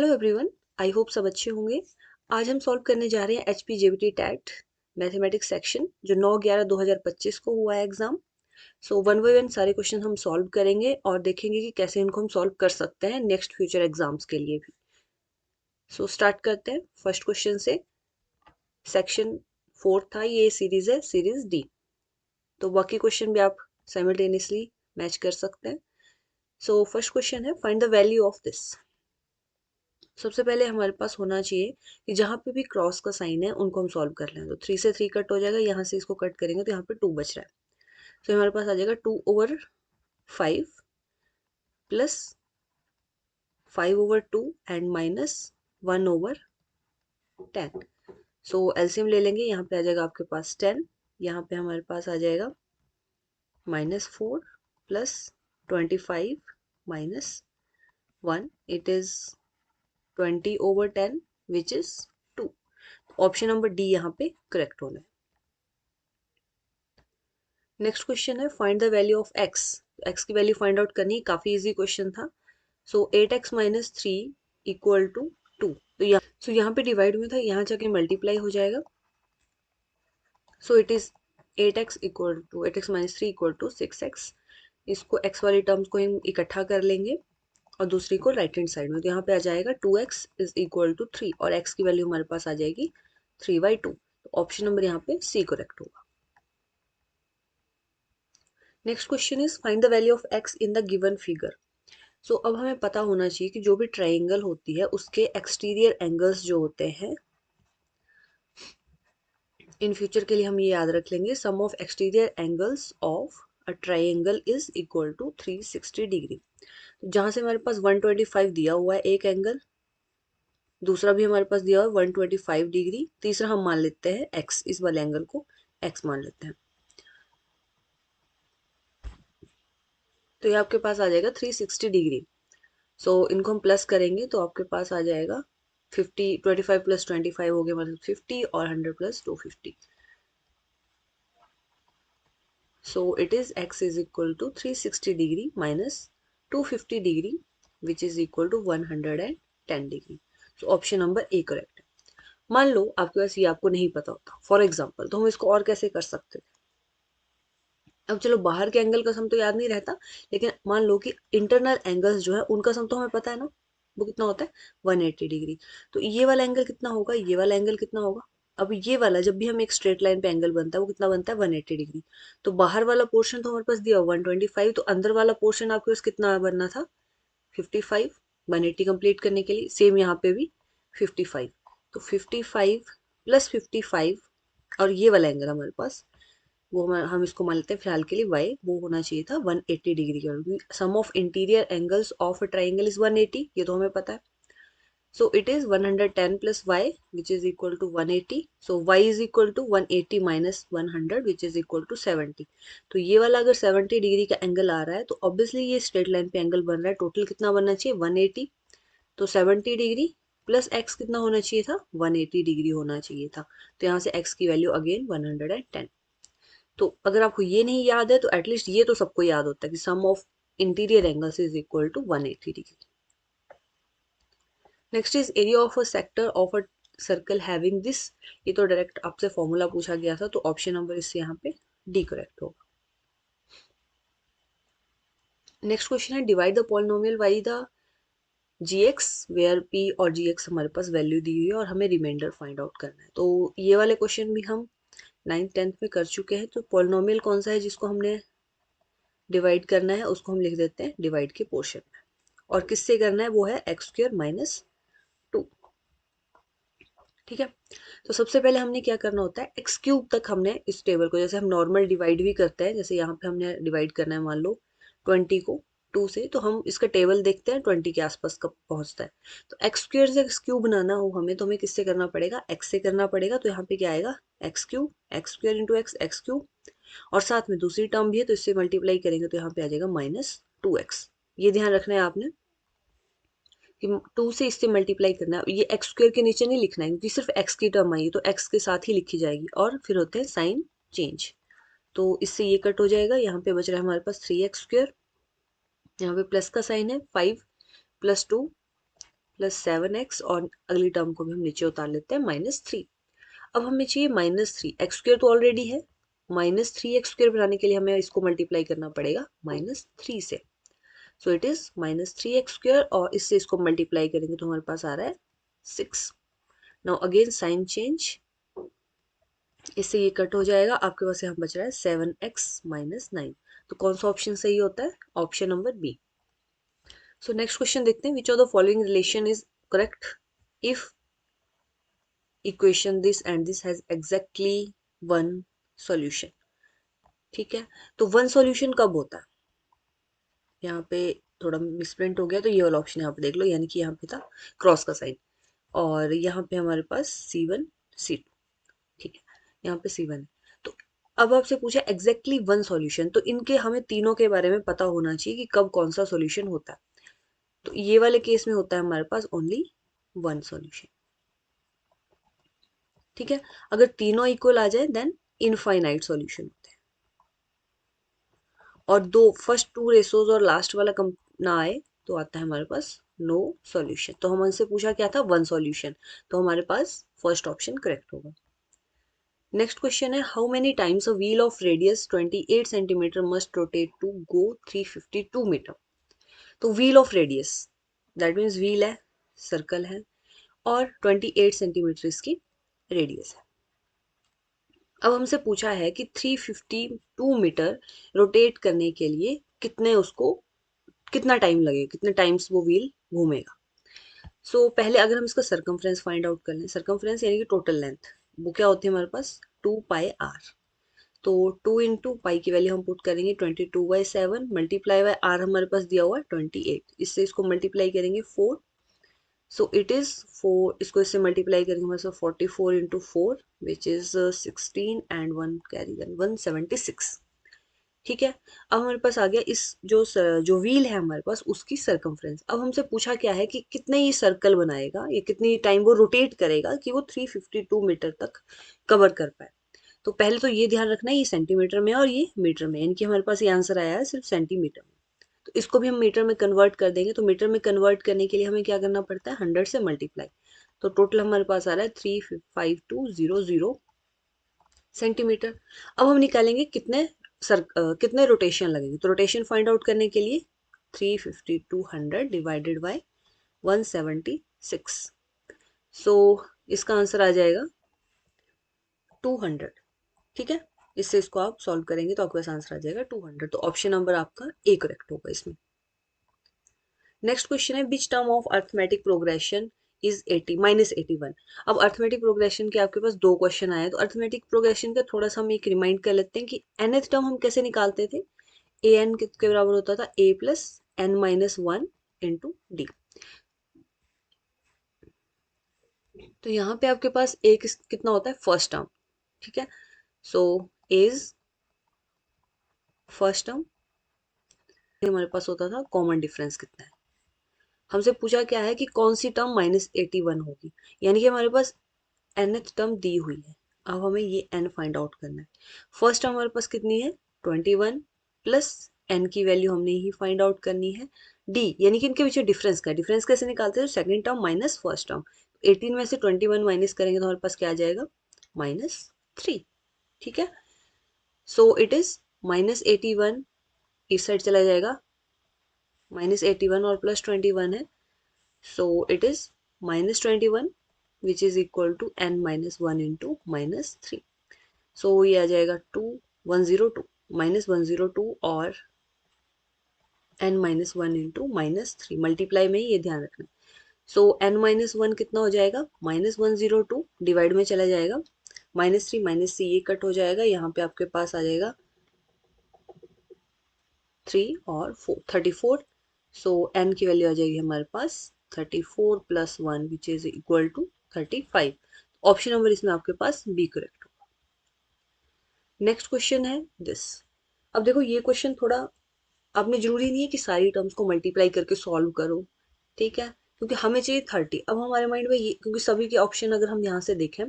Hello everyone, I hope सब अच्छे होंगे। आज हम सॉल्व करने जा रहे हैं HPJBT टैट मैथमेटिक्स सेक्शन जो 9/11/2025 को हुआ है exam. So one by one सारे क्वेश्चन हम सॉल्व करेंगे और देखेंगे कि कैसे इनको हम सॉल्व कर सकते हैं नेक्स्ट फ्यूचर एग्जाम्स के लिए भी। सो स्टार्ट करते हैं फर्स्ट क्वेश्चन से। सेक्शन 4 था, ये सीरीज है सीरीज डी। तो बाकी क्वेश्चन भी आप साइमल्टेनियसली मैच कर सकते हैं। सो फर्स्ट क्वेश्चन है, find the value of this. सबसे पहले हमारे पास होना चाहिए कि जहाँ पे भी क्रॉस का साइन है उनको हम सॉल्व कर लें। तो 3 से 3 कट हो जाएगा, यहाँ से इसको कट करेंगे तो यहाँ पे 2 बच रहा है। तो हमारे पास आ जाएगा 2/5 plus 5/2 and minus 1/10। So LCM ले लेंगे, यहाँ पे आ जाएगा आपके पास 10, यहाँ पे हमारे पास आ जाएगा -4 plus 25 minus 1, it is 20/10 which is 2। Option number D यहाँ पे करेक्ट होना है। नेक्स्ट क्वेश्चन है, find the value of x. X की वैल्यू फाइंड आउट करनी है, काफी इजी क्वेश्चन था। सो 8x माइनस 3 इक्वल टू 2। तो यहाँ पे डिवाइड में था, यहाँ जाके मल्टीप्लाई हो जाएगा। So it is 8x minus 3 equal to 6x। इसको x वाली टर्म्स को हम इकट्ठा कर लेंगे और दूसरी को राइट हैंड साइड में। तो यहाँ पे आ जाएगा 2x इज इक्वल टू 3 और x की वैल्यू हमारे पास आ जाएगी 3/2। तो ऑप्शन नंबर यहाँ पे सी करेक्ट होगा। Next question is find the value of x in the given figure. So अब हमें पता होना चाहिए कि जो भी ट्राइंगल होती है उसके एक्सटीरियर एंगल्स जो होते हैं, इन फ्यूचर के लिए हम ये याद रख लेंगे, sum of exterior angles of a triangle is equal to 360 degree. जहां से हमारे पास 125 दिया हुआ है एक एंगल, दूसरा भी हमारे पास दिया हुआ है 125 डिग्री, तीसरा हम मान लेते हैं x, इस वाले एंगल को x मान लेते हैं। तो ये आपके पास आ जाएगा 360 डिग्री। सो इनको हम प्लस करेंगे तो आपके पास आ जाएगा 50, 25 प्लस 25 हो गया मतलब 50 और 100 plus 250। So it is x is equal to 360 degree minus 250 degree which is equal to 110 degree. So option number A correct है। मान लो आपके पास ये आपको नहीं पता होता फॉर एग्जाम्पल, तो हम इसको और कैसे कर सकते थे। अब चलो बाहर के एंगल का सम तो याद नहीं रहता, लेकिन मान लो कि इंटरनल एंगल्स जो है उनका सम तो हमें पता है ना, वो कितना होता है 180 डिग्री। तो ये वाला एंगल कितना होगा, ये वाला एंगल कितना होगा। अब ये वाला जब भी हम एक स्ट्रेट लाइन पे एंगल बनता है वो कितना बनता है 180 डिग्री। तो बाहर वाला पोर्शन तो हमारे पास दिया 125, तो अंदर वाला पोर्शन आपके पास कितना बनना था 55, 180 कंप्लीट करने के लिए। सेम यहाँ पे भी 55, तो 55 प्लस 55 और ये वाला एंगल हमारे पास वो हम इसको मान लेते हैं फिलहाल के लिए y, वो होना चाहिए था 180 डिग्री का। Sum of interior angles of a triangle is 180, ये तो हमें पता है। So it is 110 plus y which is equal to 180। So y is equal to 180 minus 100 which is equal to 70। तो ये वाला अगर 70 डिग्री का एंगल आ रहा है तो ऑब्वियसली ये स्ट्रेट लाइन पे एंगल बन रहा है। टोटल कितना बनना चाहिए 180, तो 70 डिग्री प्लस x कितना होना चाहिए था 180 डिग्री होना चाहिए था। तो यहाँ से x की वैल्यू अगेन 110। तो अगर आपको ये नहीं याद है तो एटलीस्ट ये तो सबको याद होता है कि sum of interior angles is equal to 180 degree. Next is area of a sector of a circle having this. ये तो डायरेक्ट आपसे फॉर्मूला पूछा गया था, तो ऑप्शन नंबर इससे यहाँ पे डी करेक्ट होगा। नेक्स्ट क्वेश्चन है, divide the polynomial by the gx where p और gx हमारे पास वैल्यू दी हुई है और हमें रिमाइंडर फाइंड आउट करना है। तो ये वाले क्वेश्चन भी हम 9th 10th में कर चुके हैं। तो पॉलिनोमियल कौन सा है जिसको हमने डिवाइड करना है, उसको हम लिख देते हैं डिवाइड के पोर्शन में, और किससे करना है वो है x² माइनस 2। ठीक है, तो सबसे पहले हमने क्या करना होता है x³ तक हमने इस टेबल को, जैसे हम नॉर्मल डिवाइड भी करते हैं, जैसे यहाँ पे हमने डिवाइड करना है मान लो 20 को 2 से, तो हम इसका टेबल देखते हैं 20 के आसपास कब पहुंचता है। तो x² से x³ बनाना हो हमें, तो हमें किससे करना पड़ेगा x से करना पड़ेगा। तो यहाँ पे क्या आएगा x³ x² into x x³ और साथ में दूसरी टर्म भी है तो इससे मल्टीप्लाई करेंगे तो यहाँ पे आ जाएगा -2x। ये ध्यान रखना है आपने कि 2 से इससे मल्टीप्लाई करना है, ये x² के नीचे नहीं लिखना है क्योंकि सिर्फ x की टर्म आई तो x के साथ ही लिखी जाएगी और फिर होते हैं साइन चेंज। तो इससे ये कट हो जाएगा, यहाँ पे बच रहा है हमारे पास 3x², यहाँ पे प्लस का साइन है 5 प्लस 2 प्लस 7x और अगली टर्म को भी हम नीचे उतार लेते हैं -3। अब हमें चाहिए -3, एक्स स्क्वेयर तो ऑलरेडी है, -3x स्क्वेयर बनाने के लिए हमें इसको मल्टीप्लाई करना पड़ेगा -3 से। सो इट इज -3x स्क्वेयर और इससे इसको मल्टीप्लाई करेंगे तो हमारे पास आ रहा है 6। नाउ अगेन साइन चेंज, इससे ये कट हो जाएगा, आपके पास यहाँ बच रहा है 7x - 9। तो कौन सा ऑप्शन सही होता है? Option number B. So next question देखते हैं, which of the following relation is correct if equation this and this has exactly one solution. ठीक है, तो वन सॉल्यूशन कब होता है? यहाँ पे थोड़ा मिसप्रिंट हो गया, तो ये वाला ऑप्शन यहाँ पे देख लो, यानी कि यहाँ पे था क्रॉस का साइन और यहाँ पे हमारे पास C1 C2। ठीक है, यहाँ पे C1 है। तो अब आपसे पूछा एग्जैक्टली वन सॉल्यूशन, तो इनके हमें तीनों के बारे में पता होना चाहिए कि कब कौन सा सॉल्यूशन होता है। तो ये वाले केस में होता है हमारे पास ओनली वन सॉल्यूशन। ठीक है, अगर तीनों इक्वल आ जाए देन इनफाइनाइट सॉल्यूशन होते हैं, और दो फर्स्ट टू रेशोज और लास्ट वाला कम ना आए तो आता है हमारे पास नो सॉल्यूशन। तो हम उनसे पूछा क्या था? वन सॉल्यूशन, तो हमारे पास फर्स्ट ऑप्शन करेक्ट होगा। नेक्स्ट क्वेश्चन है, how many times a wheel of radius 28 centimetre must rotate to go 352 metre. तो wheel of radius that means wheel है, सर्कल है और 28 सेंटीमीटर इसकी रेडियस है। अब हमसे पूछा है कि 352 मीटर रोटेट करने के लिए कितने उसको कितना टाइम लगेगा, कितने टाइम्स वो व्हील घूमेगा। सो पहले अगर हम इसका सरकमफ्रेंस फाइंड आउट कर लें, सरकमफ्रेंस यानी कि टोटल लेंथ, वो क्या होती है हमारे पास 2πr। तो 2 इंटू पाई की वैल्यू हम पुट करेंगे 22/7 मल्टीप्लाई बाय आर हमारे पास दिया हुआ है 28, इससे इसको मल्टीप्लाई करेंगे 4। सो इट इज 4, इसको इससे मल्टीप्लाई करेंगे हमारे पास 44 into 4 which is 16 and 1 carry then 176। ठीक है, अब हमारे पास आ गया इस जो व्हील है हमारे पास उसकी सरकमफ्रेंस। अब हमसे पूछा क्या है कि कितने ये सर्कल बनाएगा, ये कितनी टाइम वो रोटेट करेगा कि वो 352 मीटर तक कवर कर पाए। तो पहले तो ये ध्यान रखना है ये सेंटीमीटर में और ये मीटर में, यानी कि हमारे पास ये आंसर आया है सिर्फ सेंटीमीटर में। तो इसको भी हम मीटर में कन्वर्ट कर देंगे, तो मीटर में कन्वर्ट करने के लिए हमें क्या करना पड़ता है 100 से मल्टीप्लाई। तो टोटल हमारे पास आ रहा है 35200 सेंटीमीटर। अब हम निकालेंगे कितने रोटेशन लगेंगे। तो रोटेशन फाइंड आउट करने के लिए 352 डिवाइडेड बाय 176। सो इसका आंसर आ जाएगा 200। ठीक है, इससे इसको आप सॉल्व करेंगे तो आपके पास आंसर आ जाएगा 200। तो ऑप्शन नंबर आपका ए करेक्ट होगा इसमें। नेक्स्ट क्वेश्चन है, which term of arithmetic progression is 80 -81। अब अर्थमेटिक प्रोग्रेशन के आपके पास दो क्वेश्चन आए, तो अर्थमेटिक प्रोग्रेशन का थोड़ा सा हम एक रिमाइंड कर लेते हैं कि nth टर्म हम कैसे निकालते थे। ए एन के बराबर होता था a plus n -1 into D. तो यहाँ पे आपके पास a कितना होता है फर्स्ट टर्म। ठीक है, सो इज फर्स्ट टर्म हमारे पास होता था कॉमन डिफरेंस कितना है। हमसे पूछा क्या है कि कौन सी टर्म -81 होगी, यानी कि हमारे पास nth टर्म दी हुई है। अब हमें ये n फाइंड आउट करना है। फर्स्ट टर्म हमारे पास कितनी है 21 प्लस n की वैल्यू हमने ही फाइंड आउट करनी है। d यानी कि इनके बीच डिफरेंस का, डिफरेंस कैसे निकालते हैं, second term minus first term. 18 में से 21 माइनस करेंगे तो हमारे पास क्या आ जाएगा -3। ठीक है, सो इट इज -81 इस साइड चला जाएगा, -81 और +21 है, so it is -21 which is equal to n -1 into -3। so ये आ जाएगा 102 -102 और n -1 into -3 मल्टीप्लाई में ये ध्यान रखना। सो n -1 कितना हो जाएगा -102 डिवाइड में चला जाएगा, -3 ये कट हो जाएगा, यहाँ पे आपके पास आ जाएगा 3 और 4 34। सो n की वैल्यू आ जाएगी हमारे पास 34 + 1 which is equal to 35। Option number इसमें आपके पास बी करेक्ट होगा। नेक्स्ट क्वेश्चन है दिस। अब देखो ये क्वेश्चन थोड़ा, आपने जरूरी नहीं है कि सारी टर्म्स को मल्टीप्लाई करके सॉल्व करो। ठीक है, क्योंकि हमें चाहिए 30। अब हमारे माइंड में ये, क्योंकि सभी के ऑप्शन अगर हम यहाँ से देखें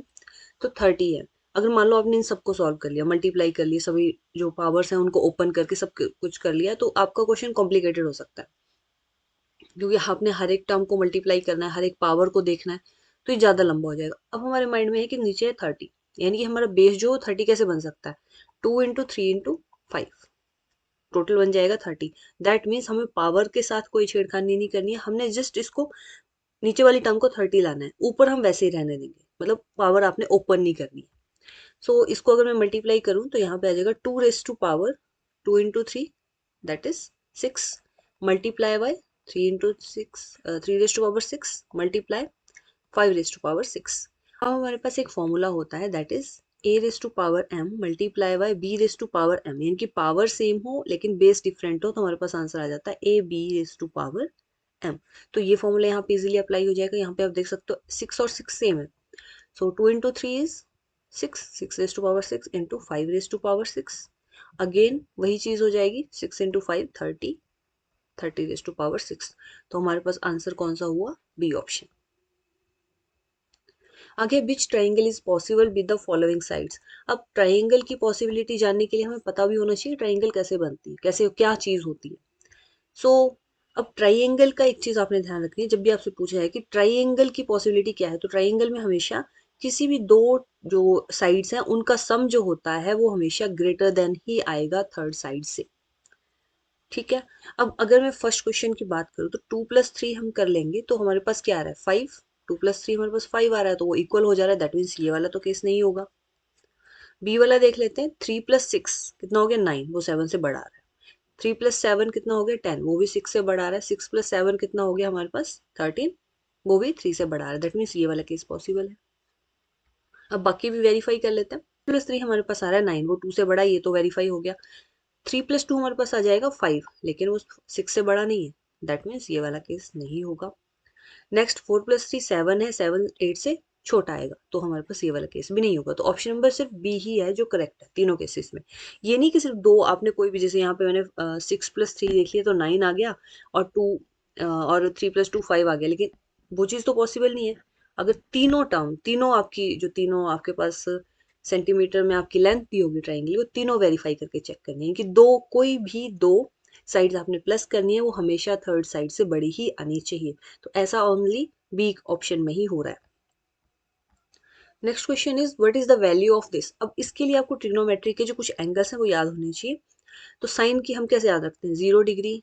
तो 30 है। अगर मान लो आपने इन सबको सॉल्व कर लिया, मल्टीप्लाई कर लिया, सभी जो पावर्स हैं उनको ओपन करके सब कुछ कर लिया, तो आपका क्वेश्चन कॉम्प्लिकेटेड हो सकता है। क्योंकि आपने हर एक टर्म को मल्टीप्लाई करना है, हर एक पावर को देखना है, तो ये ज़्यादा लंबा हो जाएगा। अब हमारे माइंड में है कि नीचे है 30, यानी कि हमारा बेस जो 30 कैसे बन सकता है, 2 × 3 × 5, टोटल बन जाएगा 30। दैट मीन्स हमें पावर के साथ कोई छेड़खानी नहीं करनी है, हमने जस्ट इसको नीचे वाली टर्म को 30 लाना है, ऊपर हम वैसे ही रहने देंगे, मतलब पावर आपने ओपन नहीं करनी है। सो इसको अगर मैं मल्टीप्लाई करूं तो यहाँ पे आ जाएगा 2 two into three, that is 6, multiply by 3 × 6, 3 raise to power 6 multiply 5 raise to power 6। अब हमारे पास एक फॉर्मूला होता है, that is A⁻m multiply by B⁻m, यानी कि पावर सेम हो लेकिन बेस डिफरेंट हो, तो हमारे पास आंसर आ जाता है AB⁻m। तो ये फॉर्मूला यहाँ पे इजीली अप्लाई हो जाएगा। यहाँ पे आप देख सकते हो 6 और 6 सेम है, so 2 × 3 is 6, 6 raise to power 6 into 5 raise to power 6। Again वही चीज हो जाएगी, 6 × 5 30, 30 रेज टू पावर 6। तो हमारे पास आंसर कौन सा हुआ, बी ऑप्शन। आगे विच triangle is possible with the following sides. अब ट्राइंगल की पॉसिबिलिटी जानने के लिए हमें पता भी होना चाहिए ट्राइंगल कैसे बनती है, कैसे क्या चीज होती है। सो अब ट्राइंगल का एक चीज आपने ध्यान रखनी है, जब भी आपसे पूछा है कि ट्राइंगल की पॉसिबिलिटी क्या है, तो ट्राइंगल में हमेशा किसी भी दो जो साइड्स हैं उनका सम जो होता है वो हमेशा ग्रेटर देन ही आएगा थर्ड साइड से। ठीक है। अब अगर मैं फर्स्ट क्वेश्चन की बात करूँ तो 2 + 3 हम कर लेंगे, तो हमारे पास क्या आ रहा है 5, 2 + 3 हमारे पास 5 आ रहा है, तो वो इक्वल हो जा रहा है, दैट मीन्स ये वाला तो केस नहीं होगा। बी वाला देख लेते हैं, 3 + 6 कितना हो गया 9, वो 7 से बड़ा आ रहा है। 3 + 7 कितना हो गया 10, वो भी 6 से बड़ा आ रहा है। 6 + 7 कितना हो गया हमारे पास 13, वो भी 3 से बड़ा आ रहा है, दैट मीन्स ये वाला केस पॉसिबल है। अब बाकी भी वेरीफाई कर लेते हैं। +3 हमारे पास आ रहा है 9, वो 2 से बड़ा, ये तो वेरीफाई हो गया। 3 + 2 हमारे पास आ जाएगा 5, लेकिन वो 6 से बड़ा नहीं है, दैट मीन्स ये वाला केस नहीं होगा। नेक्स्ट 4 + 3 7 है, 7 8 से छोटा आएगा, तो हमारे पास ये वाला केस भी नहीं होगा। तो ऑप्शन नंबर सिर्फ बी ही है जो करेक्ट है तीनों केसेस में। ये नहीं कि सिर्फ दो आपने कोई भी, जैसे यहाँ पे मैंने 6 + 3 देख लिया तो 9 आ गया, और 2 और 3 + 2 5 आ गया, लेकिन वो चीज़ तो पॉसिबल नहीं है। अगर तीनों टर्म, तीनों आपकी जो तीनों आपके पास सेंटीमीटर में आपकी लेंथ दी होगी ट्राइंगल, वो तीनों वेरीफाई करके चेक करनी है कि दो, कोई भी दो साइड्स आपने प्लस करनी है वो हमेशा थर्ड साइड से बड़ी ही आनी चाहिए। तो ऐसा ओनली बी ऑप्शन में ही हो रहा है। Next question is what is the value of this. अब इसके लिए आपको ट्रिग्नोमेट्री के जो कुछ एंगल्स हैं वो याद होने चाहिए। तो साइन की हम कैसे याद रखते हैं, 0 डिग्री,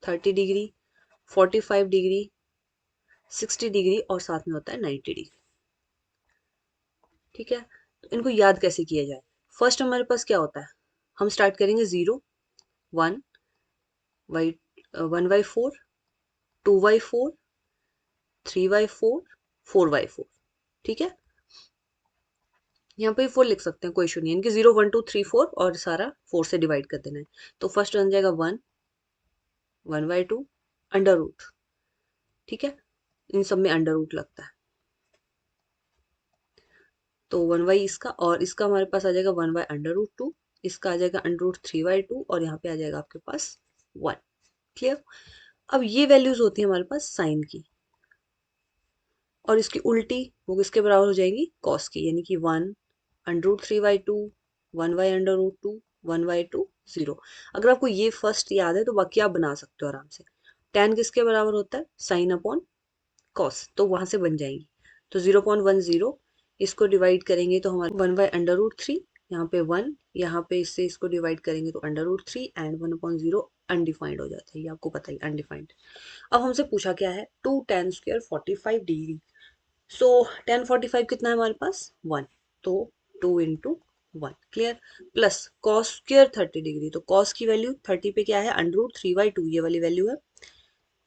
30 डिग्री, 45 डिग्री, 60 डिग्री और साथ में होता है 90 डिग्री। ठीक है, तो इनको याद कैसे किया जाए। फर्स्ट हमारे पास क्या होता है, हम स्टार्ट करेंगे 0, 1 बाई 1/4, 2/4, 3/4, 4/4। ठीक है, यहाँ पे 4 लिख सकते हैं, कोई इशू नहीं है, इनके 0 1 2 3 4 और सारा 4 से डिवाइड कर देना है। तो फर्स्ट बन जाएगा 1, 1/2 अंडर रूट। ठीक है, इन सब में अंडर रूट लगता है, तो 1 इसका, और इसका हमारे पास आ जाएगा 1/√2, इसका आ जाएगा √3/2, और यहाँ पे आ जाएगा आपके पास 1। क्लियर। अब ये वैल्यूज होती है हमारे पास साइन की, और इसकी उल्टी वो किसके बराबर हो जाएंगी, कॉस की, यानी कि 1√3/2, 1/√2, 1/2 0। अगर आपको ये फर्स्ट याद है तो बाकी आप बना सकते हो आराम से। tan किसके बराबर होता है, साइन अपॉन कॉस, तो वहां से बन जाएंगी। तो 0.10, इसको डिवाइड करेंगे तो हमारे 1/√3, यहाँ पे 1, यहाँ पे इससे इसको डिवाइड करेंगे तो √3, एंड 1/0 अनडिफाइंड हो जाता है, ये आपको पता ही अनडिफाइंड। अब हमसे पूछा क्या है, 2 tan² 45 डिग्री। सो tan 45 कितना है हमारे पास 1, तो 2 × 1। क्लियर। प्लस cos² 30 डिग्री, तो cos की वैल्यू 30 पे क्या है, √3/2, ये वाली वैल्यू है,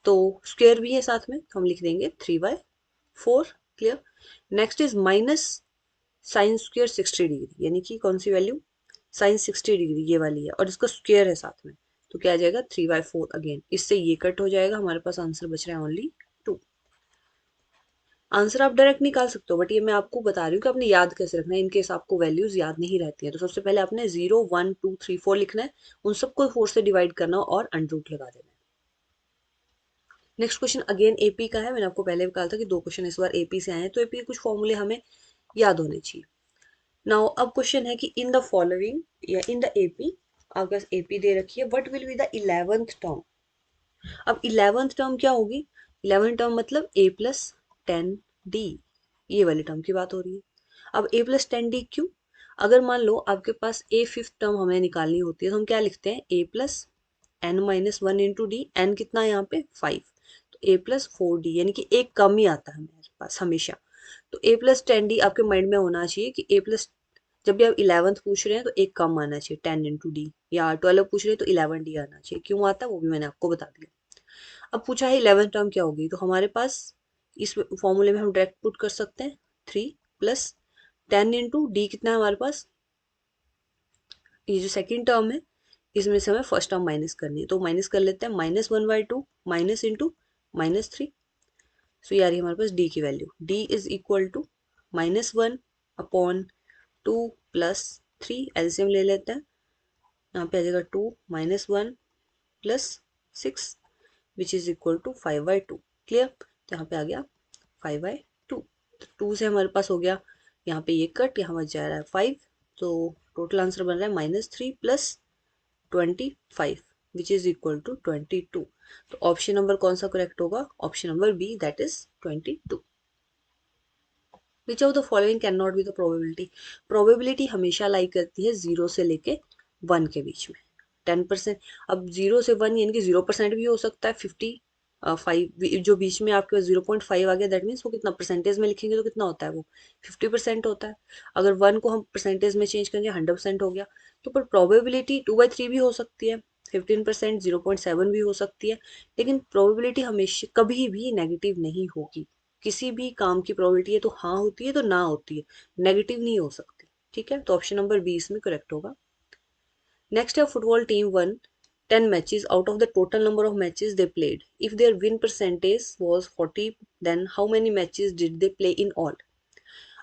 तो स्क्वायर भी है साथ में, तो हम लिख देंगे 3/4। Clear. Next is minus sin² 60 degree, यानी कि कौन सी वैल्यू, sin 60 डिग्री ये वाली है, और इसका स्क्वायर है साथ में, तो क्या आ जाएगा 3/4। अगेन इससे ये कट हो जाएगा, हमारे पास आंसर बच रहा है ओनली 2। आंसर आप डायरेक्ट निकाल सकते हो, बट ये मैं आपको बता रही हूँ कि आपने याद कैसे रखना है, इनकेस आपको वैल्यूज याद नहीं रहती है। तो सबसे पहले आपने 0 1 2 3 4 लिखना है, उन सबको 4 से डिवाइड करना और अंडरूट लगा देना है। नेक्स्ट क्वेश्चन अगेन एपी का है, मैंने आपको पहले भी कहा था कि 2 क्वेश्चन इस बार एपी से आए हैं, तो एपी के कुछ फॉर्मूले हमें याद होने चाहिए। नाउ अब क्वेश्चन है कि इन द फॉलोइंग या इन द एपी, आपके पास एपी दे रखी है, what will be the 11th term. अब 11th टर्म क्या होगी, 11th टर्म मतलब a प्लस 10d, ये वाली टर्म की बात हो रही है। अब a प्लस 10d क्यों, अगर मान लो आपके पास a फिफ्थ टर्म हमें निकालनी होती है तो हम क्या लिखते हैं, a plus n minus one into d, n कितना है यहाँ पे 5, तो a प्लस 4d, यानी कि एक कम ही आता है हमारे पास हमेशा। तो a प्लस 10d आपके माइंड में होना चाहिए कि a प्लस, जब भी आप 11th पूछ रहे हैं तो एक कम आना चाहिए 10 इंटू डी, या 12 पूछ रहे हैं तो 11d आना चाहिए। क्यों आता है वो भी मैंने आपको बता दिया। अब पूछा है 11th टर्म क्या होगी, तो हमारे पास इस फॉर्मूले में हम डायरेक्ट पुट कर सकते हैं 3 प्लस 10 इंटू डी, कितना है हमारे पास, ये जो सेकेंड टर्म है इसमें से हमें फर्स्ट टर्म माइनस करनी है, तो माइनस कर लेते हैं, -1/2 माइनस इंटू -3। सो यार हमारे पास डी की value, d is equal to -1/2 plus 3, LCM ले लेते हैं, यहाँ पे आ जाएगा 2 -1 plus 6 which is equal to 5/2। Clear, तो यहाँ पे आ गया 5/2। तो 2 से हमारे पास हो गया यहाँ पे ये कट, यहाँ बच जा रहा है 5, तो टोटल आंसर बन रहा है -3 plus 25 which is equal to 22। तो ऑप्शन नंबर कौन सा करेक्ट होगा, option number B, that is 22। Which of the following can not be the probability, probability हमेशा लाई करती है 0 से लेके 1 के बीच में, 10%। अब 0 से 1 यानी कि 0% भी हो सकता है, 5 जो बीच में आपके पास 0.5 आ गया, दैट मीन्स वो कितना परसेंटेज में लिखेंगे तो कितना होता है वो 50% होता है। अगर 1 को हम परसेंटेज में चेंज करेंगे 100% हो गया। तो पर प्रोबेबिलिटी 2/3 भी हो सकती है, 15%, 0.7 भी हो सकती है, लेकिन प्रोबेबिलिटी हमेशा कभी भी नेगेटिव नहीं होगी। किसी भी काम की प्रोबेबिलिटी है तो हाँ होती है तो ना होती है, नेगेटिव नहीं हो सकती। ठीक है, तो ऑप्शन नंबर बी इसमें करेक्ट होगा। नेक्स्ट है football team one 10 matches out of the total number of matches they played. If their win percentage was 40, then how many matches did they play in all?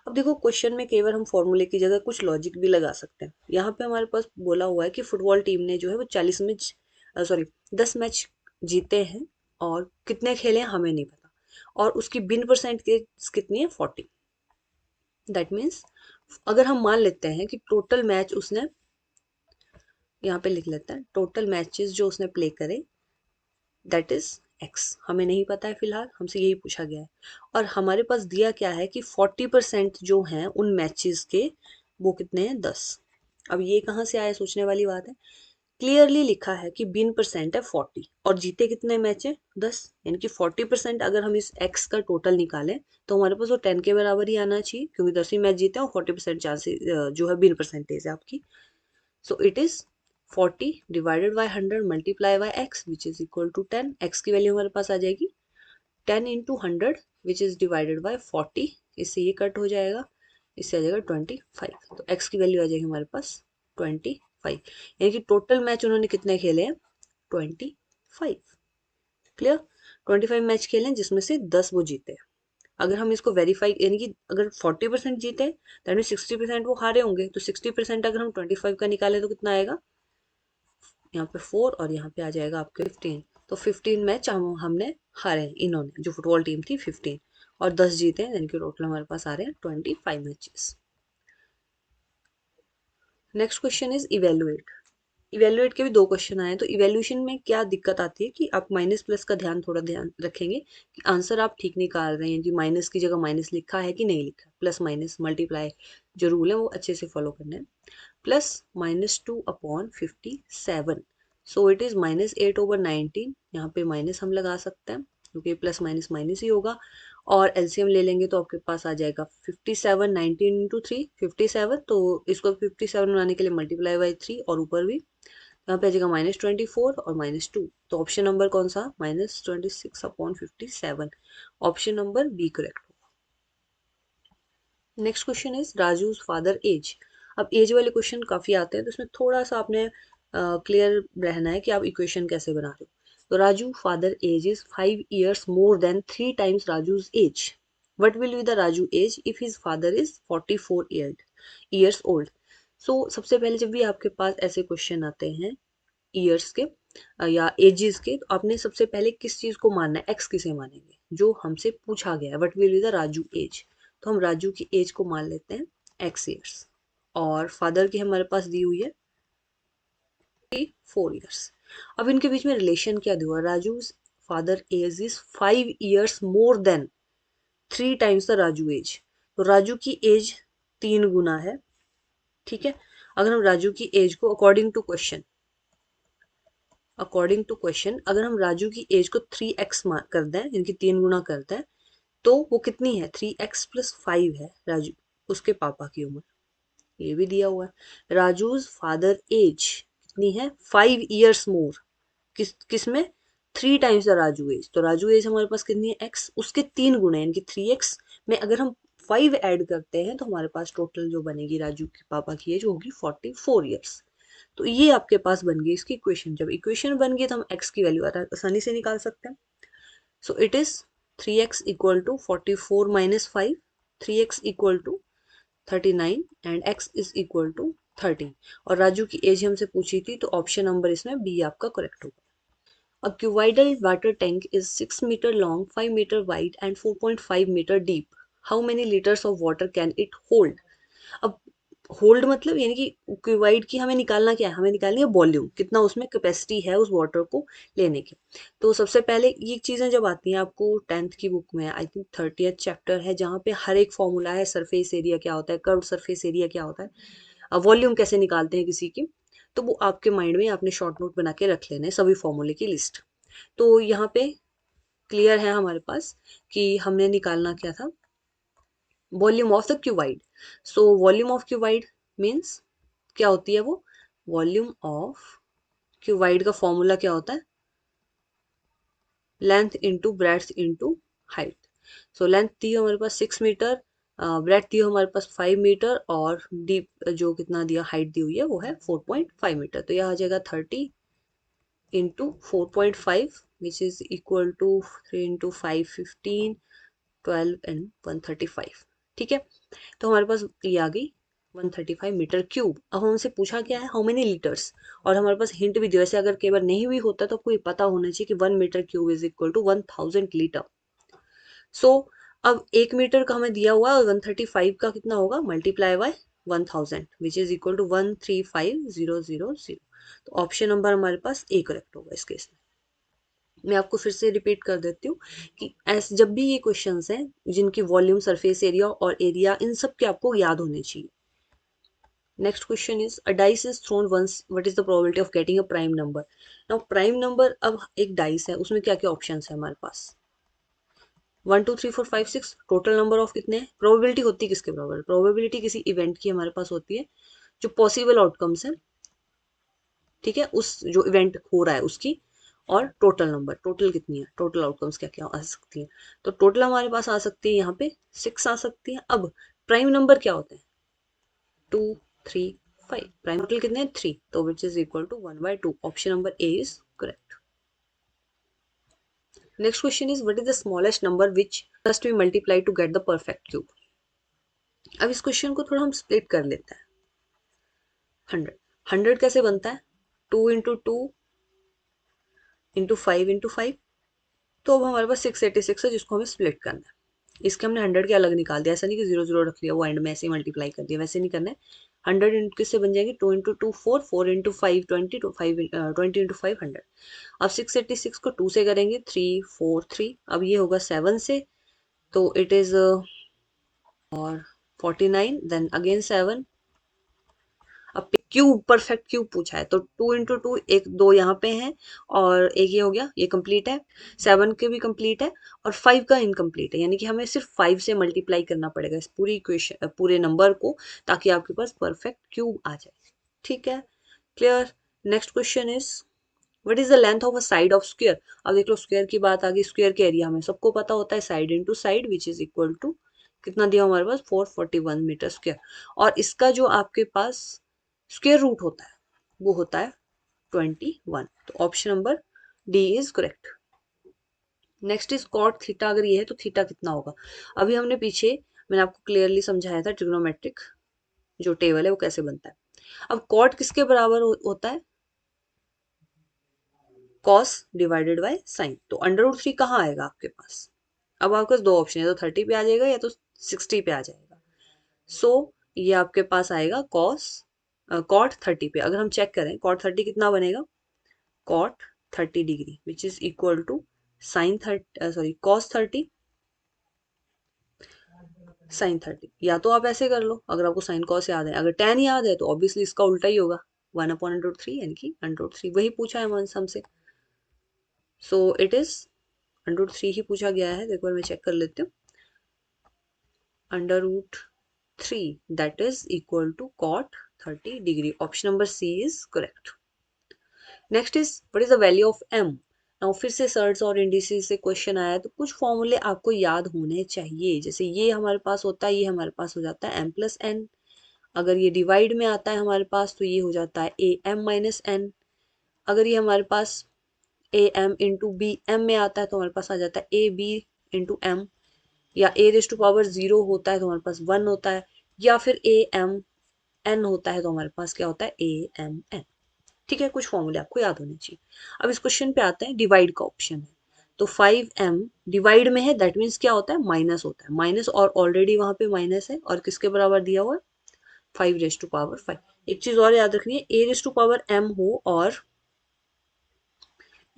अब देखो question में केवल हम फॉर्मूले की जगह कुछ लॉजिक भी लगा सकते हैं। यहाँ पे हमारे पास बोला हुआ है कि फुटबॉल टीम ने जो है वो 40 मैच, सॉरी 10 मैच जीते हैं, और कितने खेले हैं हमें नहीं पता, और उसकी विन परसेंट कितनी है 40। दैट मीन्स अगर हम मान लेते हैं कि टोटल मैच उसने, यहाँ पे लिख लेते हैं टोटल मैचेस जो उसने प्ले करे, दैट इज एक्स, हमें नहीं पता है फिलहाल, हमसे यही पूछा गया है। और हमारे पास दिया क्या है कि 40% जो हैं उन मैचेस के, वो कितने हैं 10। अब ये कहाँ से आया, सोचने वाली बात है। क्लियरली लिखा है कि विन परसेंट है 40 और जीते कितने मैच है 10, यानी कि 40%। अगर हम इस एक्स का टोटल निकालें तो हमारे पास वो 10 के बराबर ही आना चाहिए, क्योंकि 10 ही मैच जीते हैं और 40% चांसेस जो है विन परसेंटेज है आपकी। So it is 40 divided by 100 multiply by x which is equal to 10। x की वैल्यू हमारे पास आ जाएगी 10 into 100 which is divided by 40, इससे ये कट हो जाएगा, इससे आ जाएगा 25। तो x की वैल्यू आ जाएगी हमारे पास 25, यानी कि टोटल मैच उन्होंने कितने खेले हैं 25। क्लियर, 25 मैच खेले हैं जिसमें से 10 वो जीते हैं। अगर हम इसको वेरीफाई, यानी कि अगर 40% जीते हैं दैट मीन 60% वो हारे होंगे, तो 60% अगर हम 25 का निकालें तो कितना आएगा, यहाँ पे 4 और यहाँ पे आ जाएगा आपके 15। तो 15 मैच हमने हारे हैं, इन्होंने जो फुटबॉल टीम थी 15, और 10 जीते हैं, यानी कि टोटल हमारे पास आ रहे हैं 25 matches. Next question is evaluate. Evaluate के भी दो क्वेश्चन आए हैं। तो इवेल्यूशन में क्या दिक्कत आती है कि आप माइनस प्लस का ध्यान रखेंगे कि आंसर आप ठीक निकाल रहे हैं, जी माइनस की जगह माइनस लिखा है कि नहीं लिखा, प्लस माइनस मल्टीप्लाई जो रूल है वो अच्छे से फॉलो करना है। प्लस -2/57, सो इट इज -8/19, यहाँ पे माइनस हम लगा सकते हैं क्योंकि प्लस माइनस माइनस ही होगा, और एलसीएम ले लेंगे तो आपके पास आ जाएगा 57, 19 इंटू 3 57, तो इसको 57 बनाने के लिए मल्टीप्लाई बाई 3, और ऊपर भी यहाँ पे आ जाएगा -24 और -2। तो ऑप्शन नंबर कौन सा, -26/57, option number B correct. Next question is Raju's father age. अब एज वाले क्वेश्चन काफी आते हैं, तो इसमें थोड़ा सा आपने क्लियर रहना है कि आप इक्वेशन कैसे बना रहे हो। तो Raju father age is 5 years more than 3 times Raju's age. What will be the Raju age if his father is 44 years old। सो सबसे पहले जब भी आपके पास ऐसे क्वेश्चन आते हैं ईयर्स के या एजेस के, तो आपने सबसे पहले किस चीज को मानना है, एक्स किसे मानेंगे, जो हमसे पूछा गया है what will be the Raju age. तो हम राजू की एज को मान लेते हैं एक्स ईयर्स, और फादर की हमारे पास दी हुई है 4 years। अब इनके बीच में रिलेशन क्या दिया, Raju father age is 5 years more than 3 times the Raju age. तो राजू की एज 3 गुना है, ठीक है। अगर हम राजू की एज को अकॉर्डिंग टू क्वेश्चन अगर हम राजू की एज को 3x कर दें, यानी कि 3 गुना कर दें, तो वो कितनी है, 3x + 5 है राजू उसके पापा की उम्र। ये भी दिया हुआ है। राजूज फादर एज कितनी है, 5 years मोर, किस में, 3 times द राजू एज। तो राजू एज हमारे पास कितनी है, x, उसके 3 गुना यानी कि 3x में अगर हम 5 ऐड करते हैं तो हमारे पास टोटल जो बनेगी राजू के पापा की एज होगी 44 years। तो ये आपके पास बन गई इसकी इक्वेशन। जब इक्वेशन बन गई तो हम x की वैल्यू आसानी से निकाल सकते हैं। So it is 3x = 44 - 5, 3x = 39 and x is equal to 13। और राजू की एज हमसे पूछी थी, तो ऑप्शन नंबर इसमें बी आपका करेक्ट होगा। A cuboidal water tank is 6 meter long, 5 meter wide and 4.5 meter deep. How many liters of water can it hold? अब होल्ड मतलब यानी कि क्यूबाइड की हमें निकालना क्या है, हमें निकालनी है वॉल्यूम, कितना उसमें कैपेसिटी है उस वाटर को लेने की। तो सबसे पहले ये चीज़ें जब आती हैं आपको 10th की बुक में, आई थिंक 30th चैप्टर है, जहाँ पे हर एक फॉर्मूला है, सरफेस एरिया क्या होता है, कर्व सरफेस एरिया क्या होता है, वॉल्यूम कैसे निकालते हैं किसी की, तो वो आपके माइंड में आपने शॉर्ट नोट बना के रख लेना है सभी फॉर्मूले की लिस्ट। तो यहाँ पे क्लियर है हमारे पास कि हमने निकालना क्या था, volume of the cuboid. So volume of cuboid means क्या होती है वो, वॉल्यूम ऑफ क्यूबाइड का फॉर्मूला क्या होता है, length into breadth into height. So length दी हमारे पास 6 मीटर, ब्रेड्थ दी हमारे पास 5 मीटर, और डीप जो कितना दिया हाइट दी हुई है वो है 4.5 मीटर। तो यह आ जाएगा 30 into 4.5 which is equal to 3 into 5 15, 12 and 135, ठीक है। तो हमारे पास ये आ गई 135 मीटर क्यूब। अब हमसे पूछा क्या है, हाउ मेनी लीटर्स, और हमारे पास हिंट भी दिया, वैसे अगर कई बार नहीं भी होता तो आपको ये पता होना चाहिए कि 1 metre cube is equal to 1000 litre. So अब 1 मीटर का हमें दिया हुआ है, 135 का कितना होगा, multiply by 1000 which is equal to 135000। तो ऑप्शन नंबर हमारे पास ए करेक्ट होगा इस केस में। मैं आपको फिर से रिपीट कर देती हूँ कि ऐसे जब भी ये क्वेश्चंस हैं जिनकी वॉल्यूम, सरफेस एरिया और एरिया, इन सब के आपको याद होने चाहिए। Next question is, a dice is thrown once, what is the probability of getting a prime number. Now prime number, अब एक डाइस है उसमें क्या क्या ऑप्शन है हमारे पास, 1 2 3 4 5 6, टोटल नंबर ऑफ कितने हैं, प्रोबेबिलिटी होती है किसके बराबर, प्रोबेबिलिटी किसी इवेंट की हमारे पास होती है जो पॉसिबल आउटकम्स है, ठीक है, उस जो इवेंट हो रहा है उसकी, और टोटल नंबर, टोटल कितनी है, टोटल आउटकम्स क्या क्या आ सकती हैं। तो टोटल हमारे पास आ सकती है यहाँ पे 6 आ सकती है। अब प्राइम नंबर क्या होते हैं, 2 3 5, प्राइम टोटल कितने हैं 3, तो which is equal to 1/2। Option number A is correct. Next question is, what is the smallest number which must be multiply to get the perfect cube. अब इस क्वेश्चन को थोड़ा हम स्प्लिट कर लेते हैं। 100, 100 कैसे बनता है, 2 × 2 × 5 × 5। तो अब हमारे पास 686 है जिसको हमें स्प्लिट करना है। इसके हमने 100 के अलग निकाल दिया, ऐसा नहीं कि 0 0 रख लिया वो एंड में ऐसे ही मल्टीप्लाई कर दिया, वैसे नहीं करना है। 100 इंटू किससे बन जाएंगे, 2 × 2 4, 4 × 5 20, 20 × 5 100। अब 686 को 2 से करेंगे, 3 4 3, अब ये होगा 7 से, तो इट इज और 49, देन अगेन 7। अब क्यूब, परफेक्ट क्यूब पूछा है, तो 2 × 2, एक दो यहाँ पे हैं और एक ये हो गया, ये कंप्लीट है, 7 के भी कंप्लीट है, और 5 का इनकम्प्लीट है, यानी कि हमें सिर्फ 5 से मल्टीप्लाई करना पड़ेगा इस पूरी इक्वेशन, पूरे नंबर को, ताकि आपके पास परफेक्ट क्यूब आ जाए, ठीक है, clear. Next question is, what is the length of a side of square. अब देख लो स्क्वायर की बात आ गई, स्क्वायर के एरिया हमें सबको पता होता है, side into side which is equal to कितना दिया हमारे पास, 441 मीटर स्क्वायर, और इसका जो आपके पास स्क्वायर रूट होता है वो होता है 21। तो option number D is correct. Next is cot theta, अगर ये है तो थीटा कितना होगा। अभी हमने पीछे, मैंने आपको क्लियरली समझाया था ट्रिग्नोमेट्रिक जो टेबल है वो कैसे बनता है। अब कॉट किसके बराबर होता है, कॉस डिवाइडेड बाय साइन। तो √3 कहाँ आएगा आपके पास, अब आपके पास दो ऑप्शन है, तो 30 पे आ जाएगा या तो 60 पे आ जाएगा। सो ये आपके पास आएगा कॉस, कॉट 30 पे। अगर हम चेक करें कॉट 30 कितना बनेगा, cot 30 degree which is equal to sine 30 sorry cos 30 sine 30। या तो आप ऐसे कर लो, अगर आपको साइन कॉस याद है, अगर tan याद है तो ऑब्वियसली इसका उल्टा ही होगा, 1/√3 यानी कि √3 वही पूछा है हमसे। सो इट इज √3 ही पूछा गया है। एक बार मैं चेक कर लेती हूँ। √3 that is equal to cot 30 degree. Option number C is correct. Next is what is the value of M. Now फिर से सर्ट्स और इंडिसेस से क्वेश्चन आया तो कुछ फॉर्मूले आपको याद होने चाहिए। जैसे ये हमारे पास होता है, ये हमारे पास हो जाता है m+n। अगर ये डिवाइड में आता है हमारे पास तो ये हो जाता है am-n। अगर ये हमारे पास am इंटू बी एम में आता है तो हमारे पास आ जाता है ab इंटू एम। या a⁻0 होता है तो हमारे पास 1 होता है, या फिर am n होता है तो हमारे पास क्या होता है amn। ठीक है, कुछ फॉर्मूले आपको याद होने चाहिए। अब इस क्वेश्चन पे आते हैं, डिवाइड का ऑप्शन है तो 5m डिवाइड में है, दैट मीन्स क्या होता है, माइनस होता है, माइनस और ऑलरेडी वहां पे माइनस है और किसके बराबर दिया हुआ है 5⁵5। एक चीज और याद रखनी है, a⁻m हो और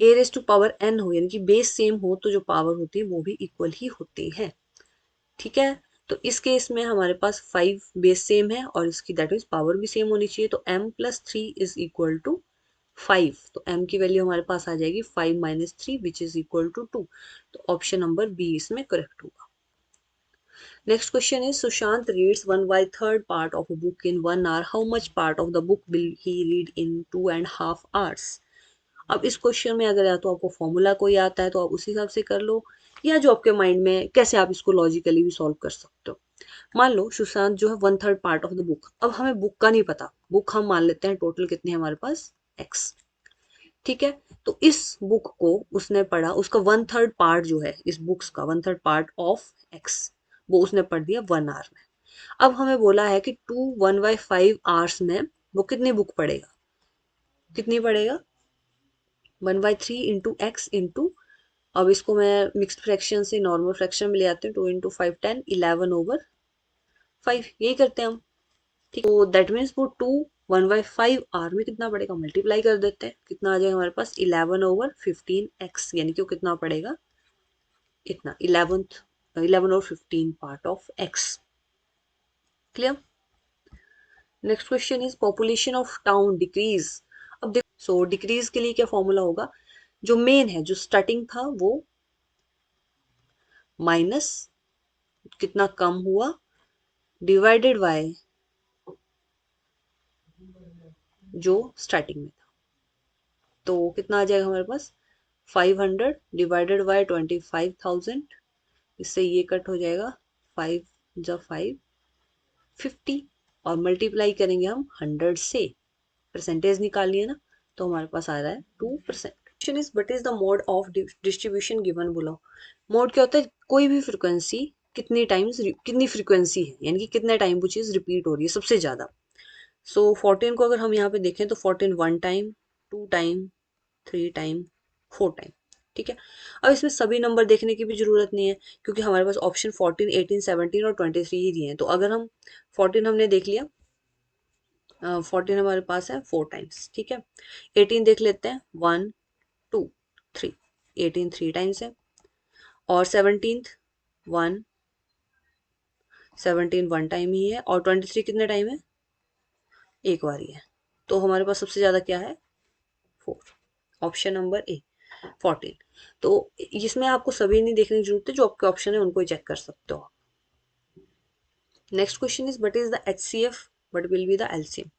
a⁻n हो, यानी कि बेस सेम हो तो जो पावर होती है वो भी इक्वल ही होती है। ठीक है, तो इस केस में हमारे पास 5 बेस सेम है और इसकी दैट मीन्स पावर भी सेम होनी चाहिए, तो m+3 इज इक्वल टू 5। तो m की वैल्यू हमारे पास आ जाएगी 5 - 3 विच इज इक्वल टू 2। तो ऑप्शन नंबर बी इसमें करेक्ट होगा। Next question is Sushant reads 1/3 part of a book in 1 hour। How much part of the book will he read in 2.5 hours। अब इस क्वेश्चन में अगर या तो आपको फॉर्मूला कोई आता है तो आप उस हिसाब से कर लो, या जो आपके माइंड में कैसे आप इसको लॉजिकली भी सॉल्व कर सकते हो। मान लो सुशांत जो है 1/3 पार्ट ऑफ द बुक, अब हमें बुक का नहीं पता, बुक हम मान लेते हैं टोटल कितने हैं हमारे पास x। ठीक है, तो इस बुक को उसने पढ़ा, उसका 1/3 पार्ट जो है इस बुक्स का 1/3 पार्ट ऑफ x वो उसने पढ़ दिया 1 आवर में। अब हमें बोला है कि 1/5 आवर्स में वो कितनी बुक पढ़ेगा, कितनी पढ़ेगा 1/3 इंटू एक्स इंटू, अब इसको मैं मिक्स्ड फ्रैक्शन से नॉर्मल फ्रैक्शन में ले आते हैं, 2 इंटू 5 10 11/5 यही करते हैं हम। ठीक, तो दैट मीन्स वो 1/5 आवर में कितना पड़ेगा, मल्टीप्लाई कर देते हैं, कितना आ जाएगा हमारे पास 11/15x, यानी कि वो कितना पड़ेगा इतना 11/15 part of x। Clear. Next question is population of town decrease. अब देखो, सो डिक्रीज के लिए क्या फॉर्मूला होगा, जो मेन है जो स्टार्टिंग था वो माइनस कितना कम हुआ डिवाइडेड बाय जो स्टार्टिंग में था, तो कितना आ जाएगा हमारे पास 500 डिवाइडेड बाय 25,000। इससे ये कट हो जाएगा 5 50 और मल्टीप्लाई करेंगे हम 100 से, परसेंटेज निकालिए ना, तो हमारे पास आ रहा है 2%। Question is what is the mode of distribution given below. Mode क्या होता है, कोई भी फ्रिक्वेंसी कितनी टाइम्स कितनी फ्रिक्वेंसी है, यानी कि कितने टाइम वो चीज रिपीट हो रही है सबसे ज्यादा। सो 14 को अगर हम यहाँ पे देखें तो 14 1 टाइम, 2 टाइम, 3 टाइम, 4 टाइम। ठीक है, अब इसमें सभी नंबर देखने की भी जरूरत नहीं है क्योंकि हमारे पास ऑप्शन 14 18 17 और 23 ही दिए हैं। तो अगर हम 14 हमने देख लिया, 14 हमारे पास है 4 टाइम्स। ठीक है, 18 देख लेते हैं 1 2 3, 18 3 टाइम्स है। और 17 1, 17 1 टाइम ही है। और 23 कितने टाइम है, एक बार ही है। तो हमारे पास सबसे ज्यादा क्या है 4, ऑप्शन नंबर ए 14। तो इसमें आपको सभी नहीं देखने की जरूरत है, जो आपके ऑप्शन है उनको ही चेक कर सकते हो। Next question is what is the HCF, what will be the LCM।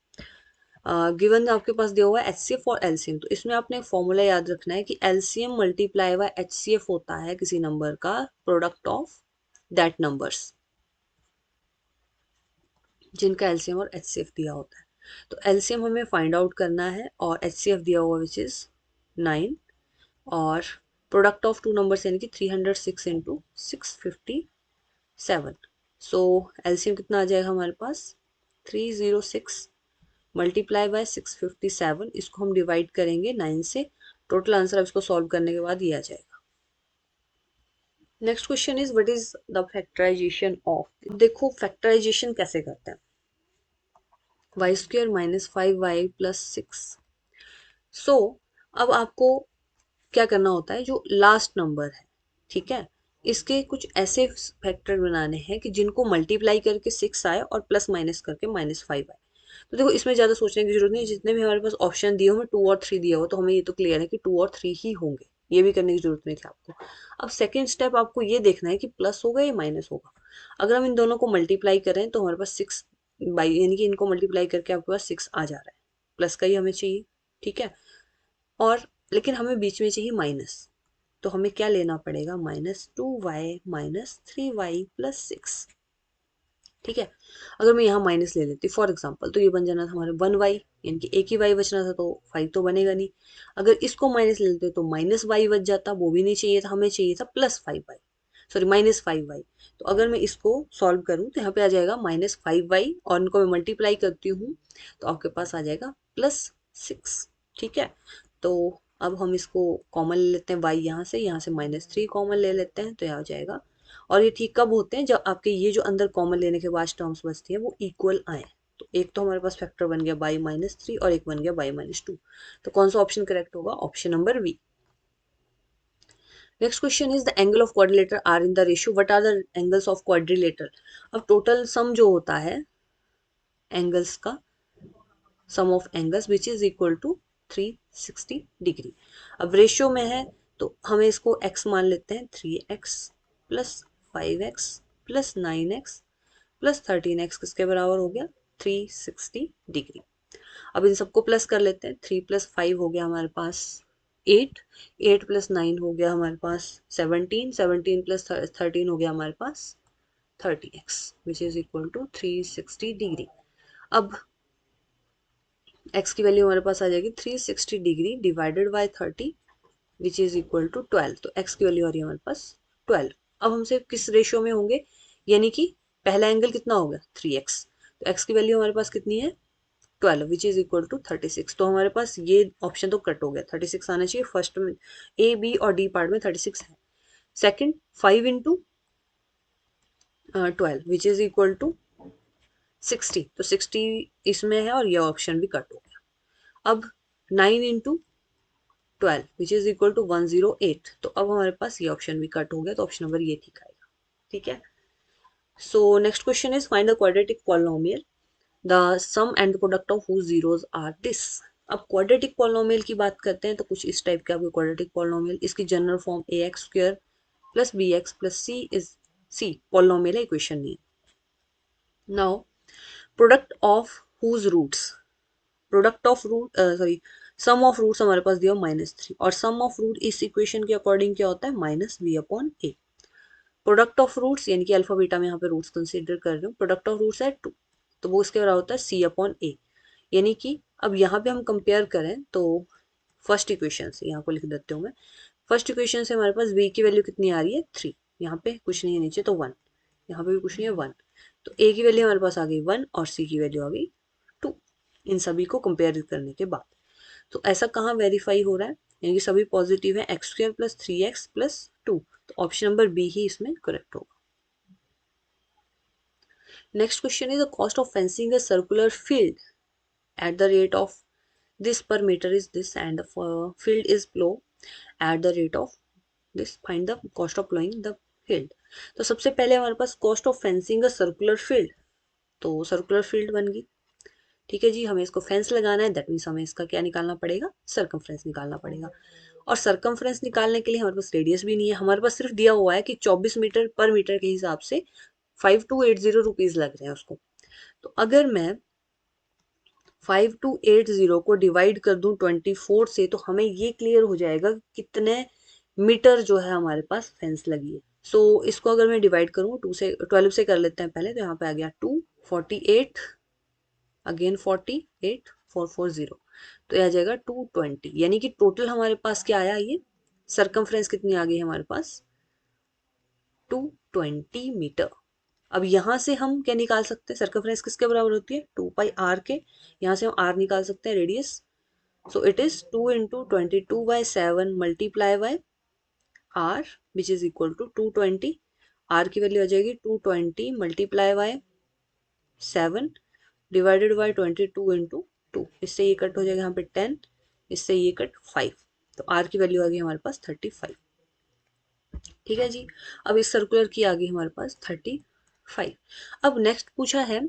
Given आपके पास दिया हुआ है HCF और LCM, तो इसमें आपने फॉर्मूला याद रखना है कि LCM मल्टीप्लाई बाय HCF होता है किसी नंबर का प्रोडक्ट ऑफ दैट नंबर्स, जिनका LCM और HCF दिया होता है। तो LCM हमें फाइंड आउट करना है और HCF दिया हुआ विच इज 9, और प्रोडक्ट ऑफ टू नंबर्स यानी कि 306 इंटू 657। सो एलसीएम कितना आ जाएगा हमारे पास 306 मल्टीप्लाई बाय 657, इसको हम डिवाइड करेंगे 9 से, टोटल आंसर अब इसको सॉल्व करने के बाद ये आ जाएगा। Next question is what is the factorization of. देखो फैक्टराइजेशन कैसे करते हैं, y² - 5y + 6। सो अब आपको क्या करना होता है, जो लास्ट नंबर है, ठीक है, इसके कुछ ऐसे फैक्टर बनाने हैं कि जिनको मल्टीप्लाई करके 6 आए और प्लस माइनस करके -5 आए। तो देखो इसमें ज़्यादा सोचने की जरूरत नहीं, जितने भी हमारे पास ऑप्शन दिए हो 2 और 3 दिया हो तो हमें ये तो क्लियर है कि 2 और 3 ही होंगे, ये भी करने की जरूरत नहीं थी आपको। अब सेकेंड स्टेप आपको ये देखना है कि प्लस होगा या माइनस होगा। अगर हम इन दोनों को मल्टीप्लाई करें तो हमारे पास 6 बाई, यानी कि इनको मल्टीप्लाई करके आपके पास 6 आ जा रहा है, प्लस का ही हमें चाहिए, ठीक है। और लेकिन हमें बीच में चाहिए माइनस, तो हमें क्या लेना पड़ेगा, -2y -3y+6, ठीक है। अगर मैं यहाँ माइनस ले लेती फॉर एग्जांपल तो ये बन जाना था हमारे 1y, यानी कि एक ही y बचना था, तो 5 तो बनेगा नहीं। अगर इसको माइनस ले लेते तो -y बच जाता, वो भी नहीं चाहिए था, हमें चाहिए था +5y, सॉरी -5y। तो अगर मैं इसको सॉल्व करूँ तो यहाँ पे आ जाएगा -5y, और इनको मैं मल्टीप्लाई करती हूँ तो आपके पास आ जाएगा +6, ठीक है। तो अब हम इसको कॉमन ले लेते हैं, y यहाँ से -3 कॉमन ले लेते हैं, तो यहाँ आ जाएगा। और ये ठीक कब होते हैं, जब आपके ये जो अंदर कॉमन लेने के बाद टर्म्स बचती हैं वो इक्वल आए। तो एक तो हमारे पास फैक्टर बन गया बाई -3 और एक बन गया बाई -2। तो कौन सा ऑप्शन करेक्ट होगा, option number B. Next question is the angle of quadrilateral are in the ratio, what are the angles of quadrilateral. अब टोटल सम जो होता है एंगल्स का, sum of angles which is equal to 360 degree. अब ratio में है तो हमें इसको x मान लेते हैं, 3x plus 5x plus 9x plus 13x किसके बराबर हो गया, 360 डिग्री। अब इन सबको प्लस कर लेते हैं, 3 + 5 हो गया हमारे पास 8, 8 + 9 हो गया हमारे पास 17, 17 + 13 हो गया हमारे पास 30x which is equal to 360 degree. अब x की वैल्यू हमारे पास आ जाएगी 360 degree divided by 30 which is equal to 12। तो x की वैल्यू आ रही है हमारे पास 12। अब हमसे किस रेशियो में होंगे, यानी कि पहला एंगल कितना हो गया 3x, तो x की वैल्यू हमारे पास कितनी है 12 विच इज इक्वल टू 36। तो हमारे पास ये ऑप्शन तो कट हो गया, 36 आना चाहिए फर्स्ट में, ए बी और डी पार्ट में 36 है। Second 5 into 12 which is equal to 60, तो 60 इसमें है और ये ऑप्शन भी कट हो गया। अब 9 into 12 which is equal to 108, तो अब हमारे पास ये ऑप्शन भी कट हो गया, तो ऑप्शन नंबर ये ठीक आएगा, ठीक है। So next question is find the quadratic polynomial the sum and the product of whose zeros are this. अब क्वाड्रेटिक पॉलिनोमियल की बात करते हैं तो कुछ इस टाइप का आपको क्वाड्रेटिक पॉलिनोमियल, इसकी general form ax² plus bx plus c is c polynomial है, इक्वेशन नहीं है। Now product of whose roots, product of root sorry sum of roots हमारे पास दिया -3, और सम ऑफ रूट इस इक्वेशन के अकॉर्डिंग क्या होता है -b/a। प्रोडक्ट ऑफ रूट्स यानी कि अल्फा बीटा में यहाँ पे रूट्स कंसीडर कर रहे हो, प्रोडक्ट ऑफ रूट्स है 2, तो वो इसके बराबर होता है c/a। यानी कि अब यहाँ पे हम कंपेयर करें तो फर्स्ट इक्वेशन से, यहाँ को लिख देती हूँ मैं, फर्स्ट इक्वेशन से हमारे पास b की वैल्यू कितनी आ रही है 3, यहाँ पे कुछ नहीं है नीचे तो 1, यहाँ पे भी कुछ नहीं है 1, तो a की वैल्यू हमारे पास आ गई 1 और c की वैल्यू आ गई 2, इन सभी को कंपेयर करने के बाद। तो ऐसा कहाँ वेरीफाई हो रहा है, यानी कि सभी पॉजिटिव है, x² प्लस 3x प्लस 2, तो ऑप्शन नंबर बी ही इसमें करेक्ट होगा। Next question is the cost of fencing a circular field at the rate of this per meter is this and the field is flow at the rate of this, find the cost of plowing the field। तो सबसे पहले हमारे पास cost of fencing a circular field, तो circular field बन गई, ठीक है जी। हमें इसको फेंस लगाना है, दैट मीन्स हमें इसका क्या निकालना पड़ेगा, सर्कमफ्रेंस निकालना पड़ेगा। और सर्कमफ्रेंस निकालने के लिए हमारे पास रेडियस भी नहीं है, हमारे पास सिर्फ दिया हुआ है कि 24 मीटर पर मीटर के हिसाब से 5280 रुपीज लग रहे हैं उसको। तो अगर मैं 5280 को डिवाइड कर दूं 24 से तो हमें ये क्लियर हो जाएगा कितने मीटर जो है हमारे पास फेंस लगी है। सो इसको अगर मैं डिवाइड करूँ 2 से 12 से कर लेते हैं पहले, तो यहाँ पे आ गया 2 48 अगेन 48 440, तो यह आ जाएगा 220, यानी कि टोटल हमारे पास क्या आया, ये सरकमफ्रेंस कितनी आ गई हमारे पास 220 मीटर। अब यहाँ से हम क्या निकाल सकते हैं, सर्कमफ्रेंस किसके बराबर होती है 2πr के, यहाँ से हम r निकाल सकते हैं radius. So it is 2 into 22/7 multiply by r which is equal to 220। r की वैल्यू आ जाएगी 220 multiply by 7 divided by 22 into 2, इससे ये कट हो जाएगा यहाँ पे 10, इससे ये कट 5, तो आर की वैल्यू आ गई हमारे पास 35। ठीक है जी। अब इस सर्कुलर की आ गई हमारे पास 35। अब नेक्स्ट पूछा है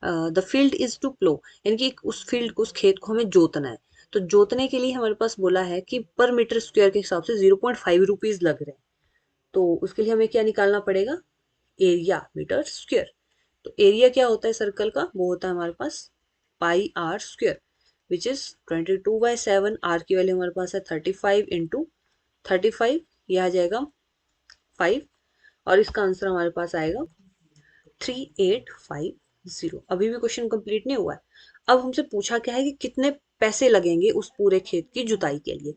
the field is to plough, यानी कि उस फील्ड को, उस खेत को हमें जोतना है। तो जोतने के लिए हमारे पास बोला है कि पर मीटर स्क्वायर के हिसाब से 0.5 रुपीज लग रहे हैं। तो उसके लिए हमें क्या निकालना पड़ेगा, एरिया मीटर स्क्वायर। तो एरिया क्या होता है सर्कल का, वो होता है हमारे पास pi r square, which is 22/7। R की वैल्यू हमारे पास है 35 इंटू 35, यह आ जाएगा 5, और इसका आंसर हमारे पास आएगा 3850। अभी भी क्वेश्चन कंप्लीट नहीं हुआ है। अब हमसे पूछा क्या है कि कितने पैसे लगेंगे उस पूरे खेत की जुताई के लिए।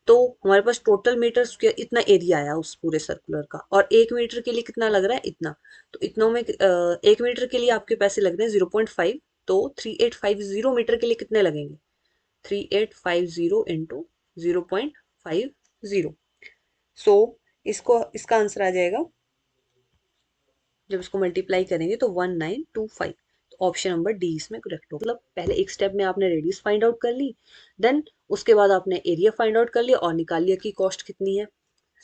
तो हमारे पास टोटल मीटर स्क्वायर इतना एरिया आया उस पूरे सर्कुलर का, और 1 मीटर के लिए कितना लग रहा है, इतना। तो इतनों में 1 मीटर के लिए आपके पैसे लग रहे हैं 0.5, तो 3850 मीटर के लिए कितने लगेंगे, 3850 इंटू 0.50। सो इसको, इसका आंसर आ जाएगा, जब इसको मल्टीप्लाई करेंगे तो 1925। तो ऑप्शन नंबर डी इसमें करेक्ट हो। मतलब पहले एक स्टेप में आपने रेडियस फाइंड आउट कर ली, देन उसके बाद आपने एरिया फाइंड आउट कर लिया और निकाल लिया कि कॉस्ट कितनी है।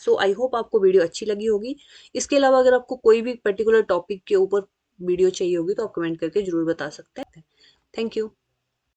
सो आई होप आपको वीडियो अच्छी लगी होगी। इसके अलावा अगर आपको कोई भी पर्टिकुलर टॉपिक के ऊपर वीडियो चाहिए होगी तो आप कमेंट करके जरूर बता सकते हैं। Thank you.